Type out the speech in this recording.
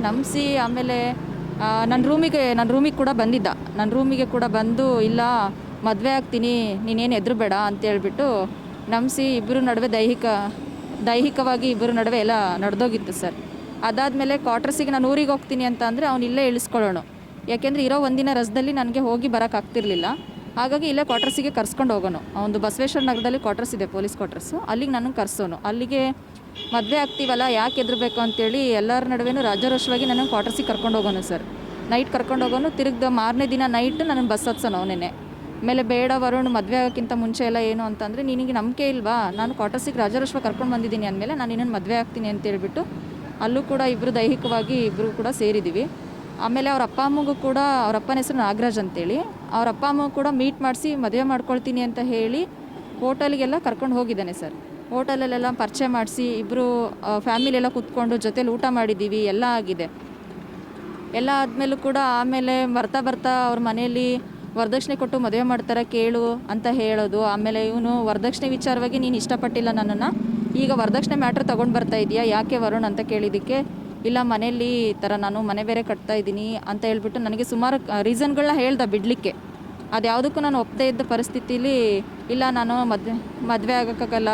ನಂಬಿಸಿ ಆಮೇಲೆ ನನ್ನ ರೂಮಿಗೆ ಕೂಡ ಬಂದಿದ್ದ. ನನ್ನ ರೂಮಿಗೆ ಕೂಡ ಬಂದು ಇಲ್ಲ ಮದುವೆ ಆಗ್ತೀನಿ ನೀನೇನು ಹೆದರಬೇಡ ಅಂತೇಳ್ಬಿಟ್ಟು ನಂಬಿಸಿ ಇಬ್ಬರು ನಡುವೆ ದೈಹಿಕವಾಗಿ ಇಬ್ಬರು ನಡುವೆ ಎಲ್ಲ ನಡೆದೋಗಿತ್ತು ಸರ್. ಅದಾದಮೇಲೆ ಕ್ವಾರ್ಟರ್ಸಿಗೆ ನಾನು ಊರಿಗೆ ಹೋಗ್ತೀನಿ ಅಂತ ಅಂದರೆ ಅವ್ನು ಇಲ್ಲೇ ಇಳಿಸ್ಕೊಳ್ಳೋಣ. ಯಾಕೆಂದರೆ ಇರೋ ಒಂದಿನ ರಜದಲ್ಲಿ ನನಗೆ ಹೋಗಿ ಬರೋಕ್ಕಾಗ್ತಿರ್ಲಿಲ್ಲ. ಹಾಗಾಗಿ ಇಲ್ಲೇ ಕ್ವಾರ್ಟರ್ಸಿಗೆ ಕರ್ಸ್ಕೊಂಡು ಹೋಗೋನು. ಒಂದು ಬಸವೇಶ್ವರ ನಗರದಲ್ಲಿ ಕ್ವಾರ್ಟರ್ಸ್ ಇದೆ, ಪೊಲೀಸ್ ಕ್ವಾರ್ಟರ್ಸು. ಅಲ್ಲಿಗೆ ನನಗೆ ಕರ್ಸೋನು. ಅಲ್ಲಿಗೆ ಮದುವೆ ಆಗ್ತೀವಲ್ಲ ಯಾಕೆ ಹೆದರಬೇಕು ಅಂತೇಳಿ ಎಲ್ಲರ ನಡುವೆನೂ ರಾಜಾರೋಷವಾಗಿ ನನಗೆ ಕ್ವಾರ್ಟರ್ಸಿಗೆ ಕರ್ಕೊಂಡು ಹೋಗೋನು ಸರ್. ನೈಟ್ ಕರ್ಕೊಂಡು ಹೋಗೋನು. ತಿರುಗ್ದ ಮಾರನೇ ದಿನ ನೈಟ್ ನನಗೆ ಬಸ್ ಹತ್ಸೋನು ಅವನೇ. ಆಮೇಲೆ ಬೇಡ ವರುಣ್, ಮದುವೆ ಆಗೋಕ್ಕಿಂತ ಮುಂಚೆ ಎಲ್ಲ ಏನು ಅಂತಂದರೆ ನಿನಗೆ ನಂಬಿಕೆ ಇಲ್ವಾ, ನಾನು ಕ್ವಾರ್ಟರ್ಸಿಗೆ ರಾಜಾರೋಷವಾಗಿ ಕರ್ಕೊಂಡು ಬಂದಿದ್ದೀನಿ ಅಂದಮೇಲೆ ನಾನು ಇನ್ನೊಂದು ಮದುವೆ ಆಗ್ತೀನಿ ಅಂತೇಳ್ಬಿಟ್ಟು ಅಲ್ಲೂ ಕೂಡ ಇಬ್ಬರು ದೈಹಿಕವಾಗಿ ಇಬ್ಬರು ಕೂಡ ಸೇರಿದ್ದೀವಿ. ಆಮೇಲೆ ಅವ್ರ ಅಪ್ಪ ಅಮ್ಮಗೂ ಕೂಡ, ಅವ್ರ ಅಪ್ಪನ ಹೆಸರು ನಾಗರಾಜ್ ಅಂತೇಳಿ, ಅವ್ರ ಅಪ್ಪ ಅಮ್ಮ ಕೂಡ ಮೀಟ್ ಮಾಡಿಸಿ ಮದುವೆ ಮಾಡ್ಕೊಳ್ತೀನಿ ಅಂತ ಹೇಳಿ ಹೋಟೆಲಿಗೆಲ್ಲ ಕರ್ಕೊಂಡು ಹೋಗಿದ್ದಾನೆ ಸರ್. ಹೋಟೆಲಲ್ಲೆಲ್ಲ ಪರಿಚಯ ಮಾಡಿಸಿ ಇಬ್ಬರು ಫ್ಯಾಮಿಲಿಯೆಲ್ಲ ಕೂತ್ಕೊಂಡು ಜೊತೇಲಿ ಊಟ ಮಾಡಿದ್ದೀವಿ, ಎಲ್ಲ ಆಗಿದೆ. ಎಲ್ಲ ಆದಮೇಲೂ ಕೂಡ ಆಮೇಲೆ ಬರ್ತಾ ಅವ್ರ ಮನೆಯಲ್ಲಿ ವರದಕ್ಷಿಣೆ ಕೊಟ್ಟು ಮದುವೆ ಮಾಡ್ತಾರೆ ಕೇಳು ಅಂತ ಹೇಳೋದು. ಆಮೇಲೆ ಇವನು ವರದಕ್ಷಿಣೆ ವಿಚಾರವಾಗಿ ನೀನು ಇಷ್ಟಪಟ್ಟಿಲ್ಲ ನನ್ನನ್ನು, ಈಗ ವರದಕ್ಷಿಣೆ ಮ್ಯಾಟ್ರ್ ತೊಗೊಂಡು ಬರ್ತಾ ಇದೆಯಾ ಯಾಕೆ ವರುಣ್ ಅಂತ ಕೇಳಿದ್ದಕ್ಕೆ, ಇಲ್ಲ ಮನೆಯಲ್ಲಿ ಈ ಥರ ನಾನು ಮನೆ ಬೇರೆ ಕಟ್ತಾ ಇದ್ದೀನಿ ಅಂತ ಹೇಳ್ಬಿಟ್ಟು ನನಗೆ ಸುಮಾರು ರೀಸನ್ಗಳನ್ನ ಹೇಳ್ದೆ ಬಿಡಲಿಕ್ಕೆ. ಅದು ಯಾವುದಕ್ಕೂ ನಾನು ಒಪ್ಪದೇ ಇದ್ದ ಪರಿಸ್ಥಿತಿಲಿ ಇಲ್ಲ ನಾನು ಮದುವೆ ಆಗೋಕ್ಕಾಗಲ್ಲ,